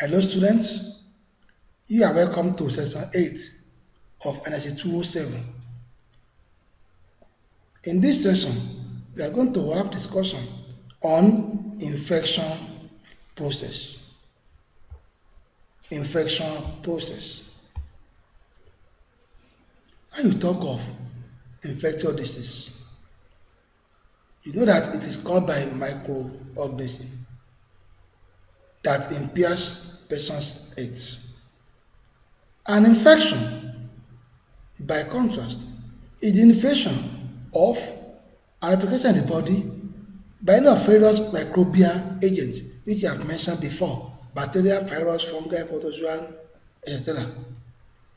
Hello students, you are welcome to section 8 of Energy 207. In this session, we are going to have discussion on infection process. Infection process. When you talk of infectious disease, you know that it is caused by microorganism that impairs patient's health. An infection, by contrast, is the infection of an application in the body by any of various microbial agents which I have mentioned before, bacteria, virus, fungi, protozoan, etc.,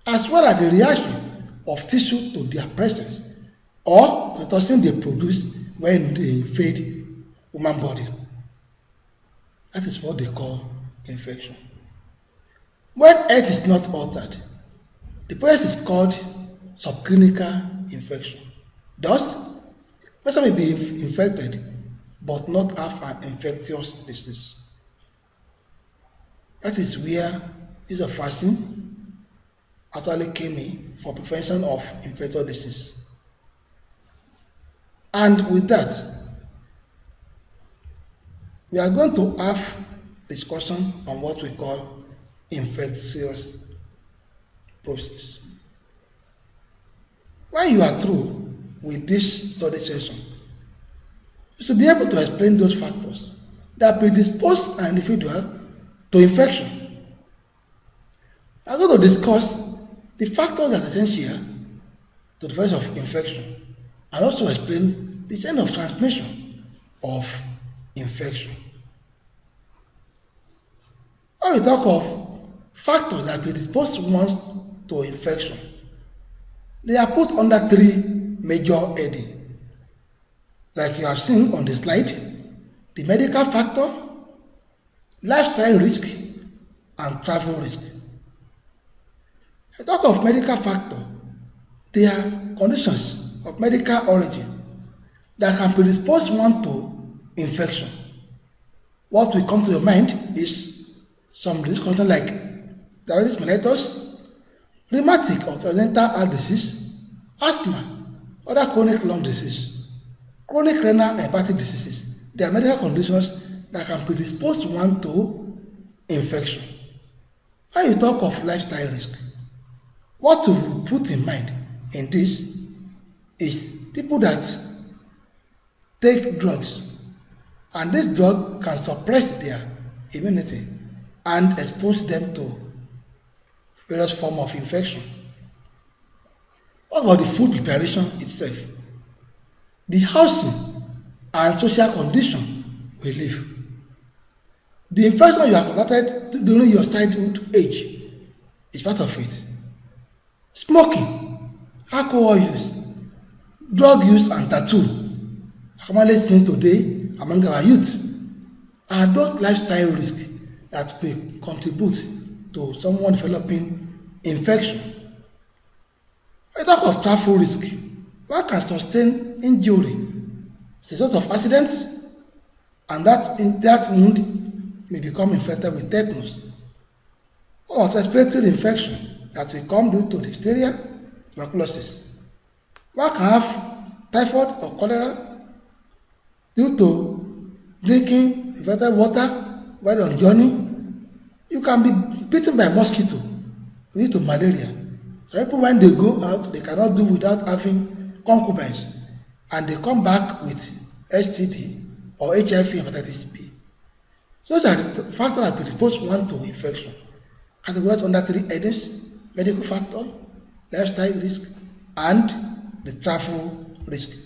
as well as the reaction of tissue to their presence or the toxin they produce when they invade human body. That is what they call infection. When health is not altered, the process is called subclinical infection. Thus, the person may be infected but not have an infectious disease. That is where use of vaccine actually came in for prevention of infectious disease. And with that, we are going to have discussion on what we call infectious process. When you are through with this study session, you should be able to explain those factors that predispose an individual to infection. I'm going to discuss the factors that are essential to the prevention of infection and also explain the chain of transmission of infection. When we talk of factors that predispose one to infection, they are put under three major headings. Like you have seen on the slide, the medical factor, lifestyle risk, and travel risk. I talk of medical factor, they are conditions of medical origin that can predispose one to infection. What will come to your mind is some disease conditions like diabetes mellitus, rheumatic or congenital heart disease, asthma, other chronic lung disease, chronic renal and hepatic diseases. They are medical conditions that can predispose one to infection. When you talk of lifestyle risk, what you put in mind in this is people that take drugs, and this drug can suppress their immunity and expose them to various forms of infection. What about the food preparation itself? The housing and social condition we live. The infection you have contracted during your childhood age is part of it. Smoking, alcohol use, drug use, and tattoo, commonly seen today among our youth, are those lifestyle risks that will contribute to someone developing infection. When we talk of travel risk, one can sustain injury as a result of accidents, and that wound may become infected with tetanus. Or respiratory infection that will come due to diphtheria, tuberculosis. One can have typhoid or cholera due to drinking infected water while on journey. You can be bitten by mosquito due to malaria. So people, when they go out, they cannot do without having concubines, and they come back with STD or HIV hepatitis B. So those are the factors that predispose one to infection. Categorized under three headings: medical factor, lifestyle risk, and the travel risk.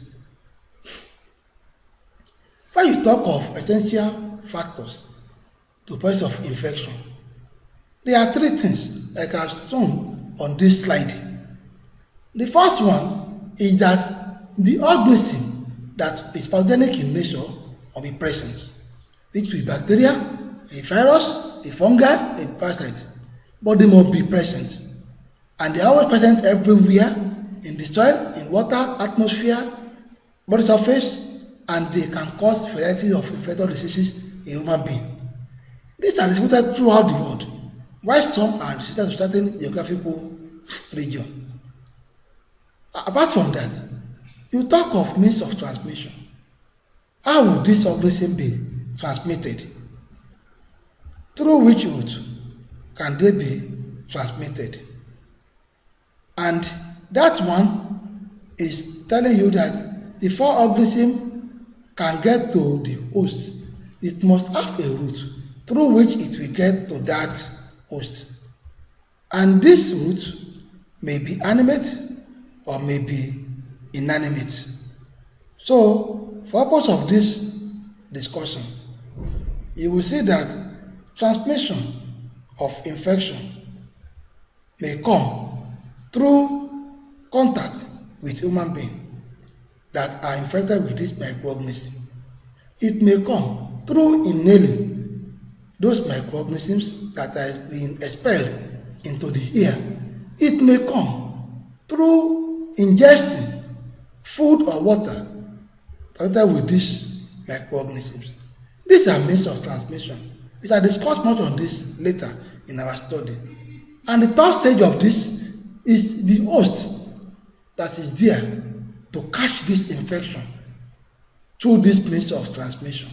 When you talk of essential factors to the process of infection, there are three things like I've shown on this slide. The first one is that the organism that is pathogenic in nature will be present. It will be bacteria, a virus, a fungi, a parasite, but they must be present. And they are always present everywhere, in the soil, in water, atmosphere, body surface, and they can cause variety of infectious diseases in human being. These These are distributed throughout the world, while some are restricted to certain geographical region. Apart from that, you talk of means of transmission. How would this organism be transmitted? Through which route can they be transmitted? And that one is telling you that before organism can get to the host, it must have a route through which it will get to that host. And this route may be animate or may be inanimate. So, for purpose of this discussion, you will see that transmission of infection may come through contact with human beings that are infected with this microorganism. It may come through inhaling those microorganisms that are being expelled into the air. It may come through ingesting food or water connected with these microorganisms. These are means of transmission. We shall discuss much on this later in our study. And the third stage of this is the host that is there to catch this infection through this means of transmission.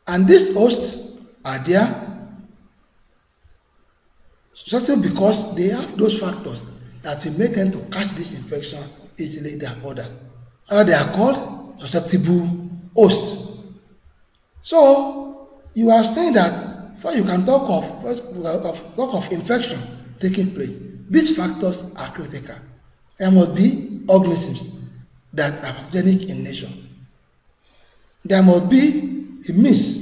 And these hosts are there just because they have those factors that will make them to catch this infection easily than others. They are called susceptible hosts. So you are saying that before you can talk of infection taking place, these factors are critical. There must be organisms that are pathogenic in nature. There must be a means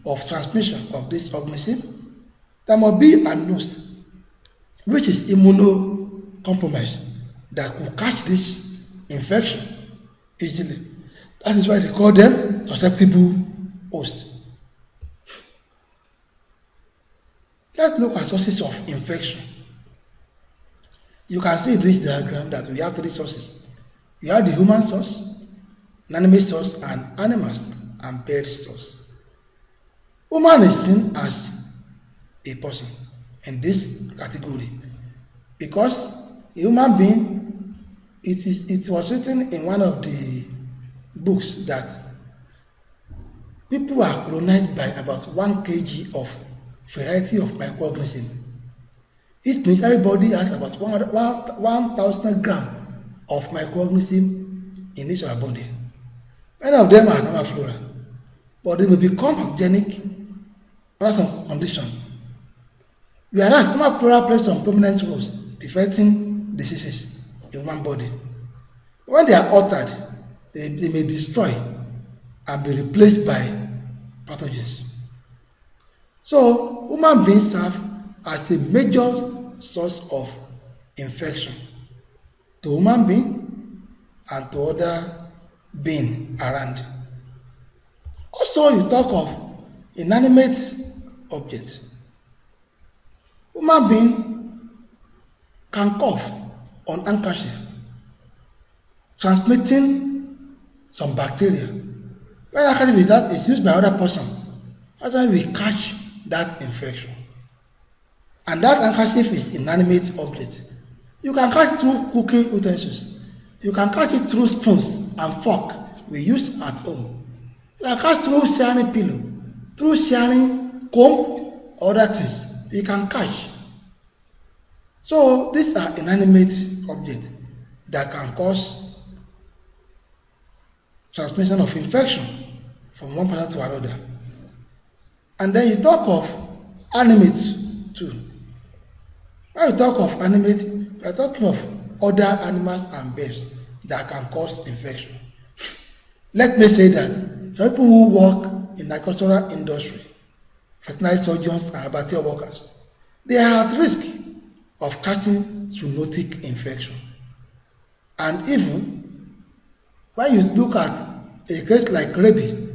of transmission of this organism. There must be an host which is immunocompromised that could catch this infection easily. That is why they call them susceptible hosts. Let's look at sources of infection. You can see in this diagram that we have three sources. We have the human source, inanimate source, and animals and bird source. Human is seen as a person in this category because a human being, it was written in one of the books that people are colonized by about 1 kg of variety of microorganisms. It means everybody has about 1,000 grams of microorganism in each of our body. Many of them are normal flora, but they may become pathogenic under some conditions. Whereas normal flora plays some prominent roles preventing diseases in human body. When they are altered, they may destroy and be replaced by pathogens. So human beings serve as a major source of infection to human being and to other beings around. Also, you talk of inanimate objects. Human being can cough on handkerchief, transmitting some bacteria. When handkerchief is used by other person, that's why we catch that infection. And that handkerchief is inanimate object. You can catch it through cooking utensils. You can catch it through spoons and fork we use at home. You can catch through sharing pillow, through sharing comb, other things. You can catch. So these are inanimate objects that can cause transmission of infection from one person to another. And then you talk of animate too. When you talk of animate, we are talking of other animals and birds that can cause infection. Let me say that the people who work in the agricultural industry, veterinary surgeons and abattoir workers, they are at risk of catching zoonotic infection. And even when you look at a case like rabies,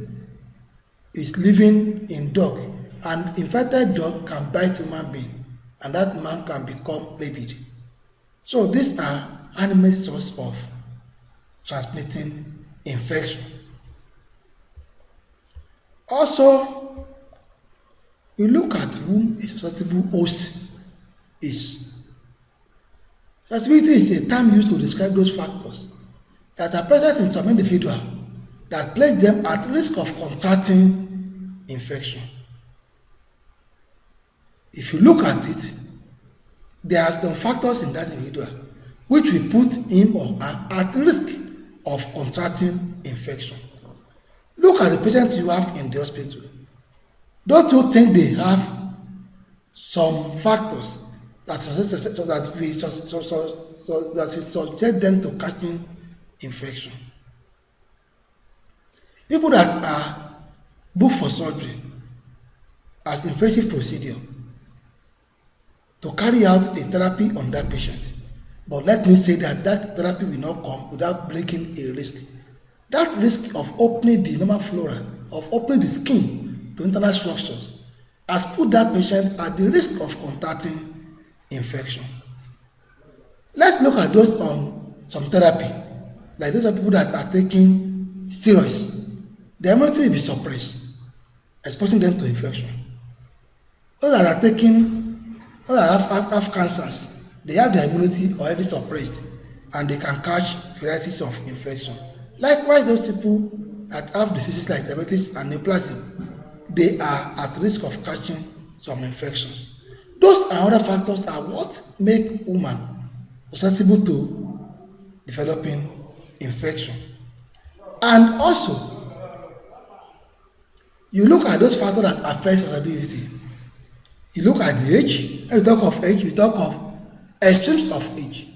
is living in dog, and infected dog can bite human being, and that man can become rabid. So these are animal source of transmitting infection. Also, we look at whom a susceptible host is. Susceptibility is a term used to describe those factors that are present in some individual that place them at risk of contracting infection. If you look at it, there are some factors in that individual which will put him or her at risk of contracting infection. Look at the patients you have in the hospital. Don't you think they have some factors that subject them to catching infection? People that are booked for surgery as invasive procedure to carry out a therapy on that patient. But let me say that that therapy will not come without breaking a risk. That risk of opening the normal flora, of opening the skin to internal structures, has put that patient at the risk of contracting infection. Let's look at those on some therapy, like those are people that are taking steroids. Their immunity will be suppressed, exposing them to infection. Those that are taking, those that have cancers, they have their immunity already suppressed and they can catch varieties of infection. Likewise, those people that have diseases like diabetes and neoplasm, they are at risk of catching some infections. Those and other factors are what make women susceptible to developing infection. And also, you look at those factors that affect susceptibility. You look at the age. When you talk of age, you talk of extremes of age.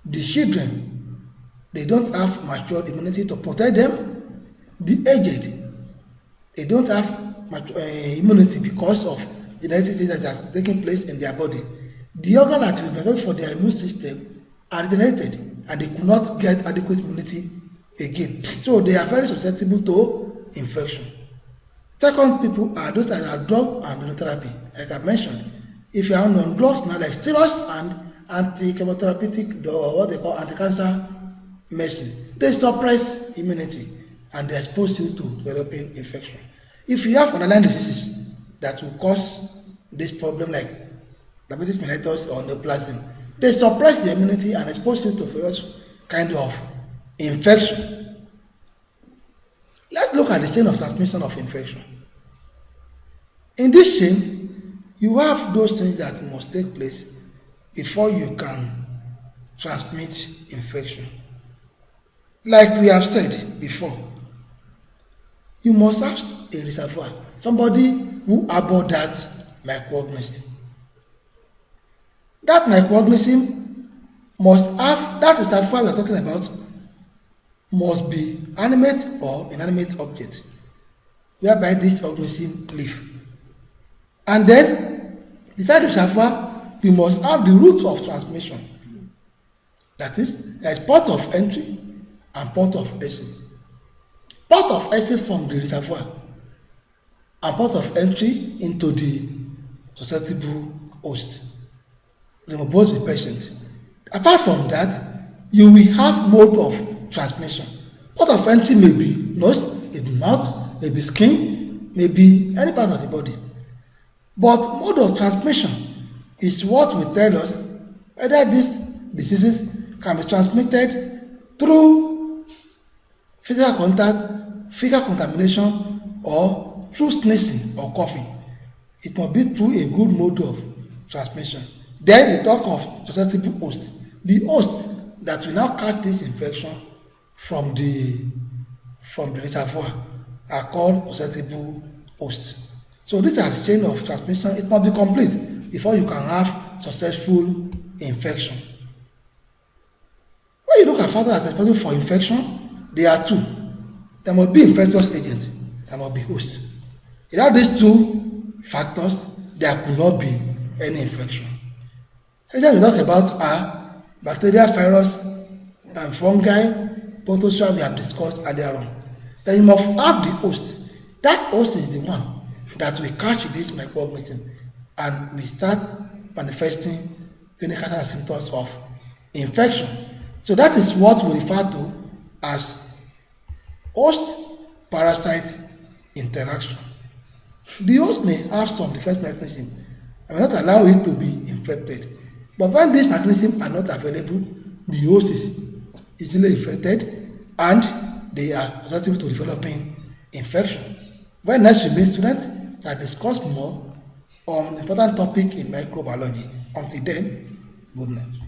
The children, they don't have matured immunity to protect them. The aged, they don't have immunity because of genetic things that are taking place in their body. The organ that will be available for their immune system are degenerated and they could not get adequate immunity again. So they are very susceptible to infection. Second, people are those that are drug and immunotherapy. Like I mentioned, if you are on drugs now like steroids and anti-chemotherapeutic or what they call anti-cancer medicine, they suppress immunity and they expose you to developing infection. If you have underlying diseases that will cause this problem like diabetes mellitus or neoplasm, they suppress the immunity and expose you to various kind of infection. Let's look at the chain of transmission of infection. In this chain, you have those things that must take place before you can transmit infection. Like we have said before, you must have a reservoir, somebody who harbours that microorganism. That microorganism must have, that reservoir we are talking about must be animate or inanimate object, whereby this organism live. And then, beside the reservoir, you must have the route of transmission. That is, there is port of entry and port of exit. Port of exit from the reservoir and port of entry into the susceptible host. They must both be present. Apart from that, you will have mode of transmission. Port of entry may be nose, maybe mouth, maybe skin, maybe any part of the body. But mode of transmission is what will tell us whether these diseases can be transmitted through physical contact, fecal contamination, or through sneezing or coughing. It must be through a good mode of transmission. Then you talk of susceptible host. The host that will now catch this infection from the reservoir are called susceptible hosts. So this is a chain of transmission. It must be complete before you can have successful infection. When you look at factors that are responsible for infection, there are two. There must be infectious agent, there must be host. Without these two factors, there could not be any infection. Agents we talk about are bacteria, virus, and fungi, protozoa we have discussed earlier on. Then you must have the host. That host is the one that will catch this microorganism and we start manifesting clinical symptoms of infection. So that is what we refer to as host-parasite interaction. The host may have some defense mechanism and may not allow it to be infected. But when these mechanisms are not available, the host is easily infected and they are susceptible to developing infection. When next we meet, students, we will discuss more on important topic in microbiology. Until then, good night.